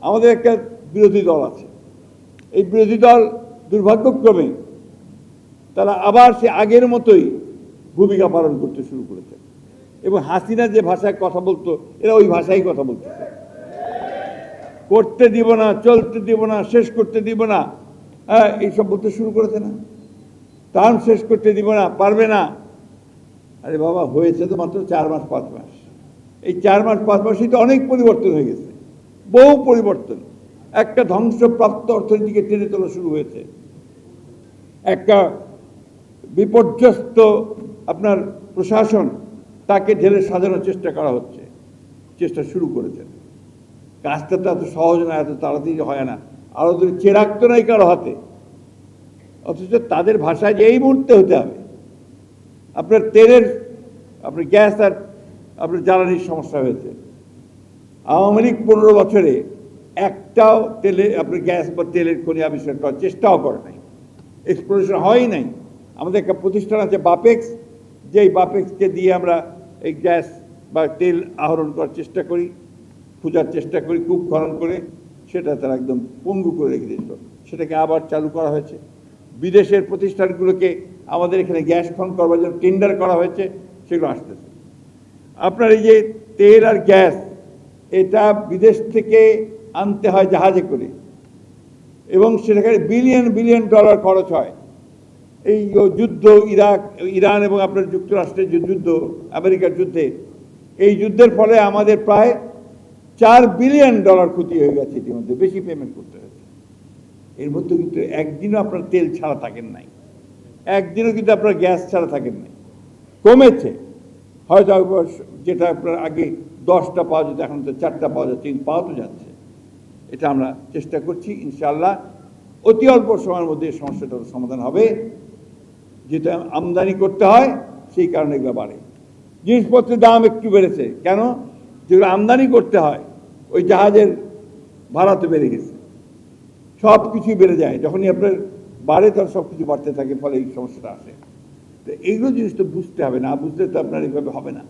আমাদের একটা বিরোধী দল আছে, এই বিরোধী দল দুর্ভাগ্যক্রমে তারা আবার সে আগের মতোই ভূমিকা পালন করতে শুরু করেছে এবং হাসিনা যে ভাষায় কথা বলতো এরা ওই ভাষায় কথা বলতেছে। করতে দিব না, চলতে দিব না, শেষ করতে দিব না, এইসব বলতে শুরু করেছে না। টার্ম শেষ করতে দিব না, পারবে না। আরে বাবা, হয়েছে তো মাত্র 4 মাস 5 মাস। এই 4 মাস 5 মাসই তো অনেক পরিবর্তন হয়ে গেছে, বহু পরিবর্তন। একটা ধ্বংসপ্রাপ্ত অর্থনীতিকে টেনে তোলা শুরু হয়েছে, একটা বিপর্যস্ত আপনার প্রশাসন তাকে ঢেলে সাজানোর চেষ্টা করা হচ্ছে, চেষ্টা শুরু করেছেন। কাজটা তো এত সহজ না, এত তাড়াতাড়ি হয় না। আরো যদি চেরাগ তো নাই কারো হাতে, অথচ তাদের ভাষায় যে এই মুহূর্তে হতে হবে। আপনার তেলের, আপনার গ্যাস আর আপনার জ্বালানির সমস্যা হয়েছে। আওয়ামী লীগ 15 বছরে একটাও তেলে আপনার গ্যাস বা তেলের খনি আবিষ্কার করার চেষ্টাও করে নাই, এক্সপ্লোরেশন হয়ই নাই। আমাদের একটা প্রতিষ্ঠান আছে বাপেক্স, যেই বাপেক্সকে দিয়ে আমরা এই গ্যাস বা তেল আহরণ করার চেষ্টা করি, খোঁজার চেষ্টা করি, কূপ খনন করে, সেটা তারা একদম পঙ্গু করে রেখে দিয়েছিল। সেটাকে আবার চালু করা হয়েছে। বিদেশের প্রতিষ্ঠানগুলোকে আমাদের এখানে গ্যাস খনন করবার জন্য টেন্ডার করা হয়েছে, সেগুলো আসতেছে। আপনার এই যে তেল আর গ্যাস, এটা বিদেশ থেকে আনতে হয় জাহাজে করে, এবং সেখানে বিলিয়ন বিলিয়ন ডলার খরচ হয়। এই যুদ্ধ, ইরান এবং আপনার যুক্তরাষ্ট্রের যে যুদ্ধ, আমেরিকার যুদ্ধে, এই যুদ্ধের ফলে আমাদের প্রায় $4 বিলিয়ন ক্ষতি হয়ে গেছে। ইতিমধ্যে বেশি পেমেন্ট করতে হয়েছে। এর মধ্যে কিন্তু একদিনও আপনার তেল ছাড়া থাকেন নাই, একদিনও কিন্তু আপনার গ্যাস ছাড়া থাকেন নাই। কমেছে হয়তো, যেটা আপনার আগে 10টা পাওয়া যেত এখন তো 4টা পাওয়া যাচ্ছে, পাওয়া তো যাচ্ছে। এটা আমরা চেষ্টা করছি, ইনশাআল্লাহ অতি অল্প সময়ের মধ্যে এই সমস্যাটার সমাধান হবে। যেটা আমদানি করতে হয় সেই কারণে এগুলো বাড়ে। জিনিসপত্রের দাম একটু বেড়েছে কেন? যেগুলো আমদানি করতে হয়, ওই জাহাজের ভাড়া তো বেড়ে গেছে, সব কিছুই বেড়ে যায়। যখনই আপনার বাড়ে তখন সব কিছু বাড়তে থাকে, ফলে এই সমস্যাটা আসে। তো এইগুলো জিনিস তো বুঝতে হবে, না বুঝলে তো আপনার এইভাবে হবে না।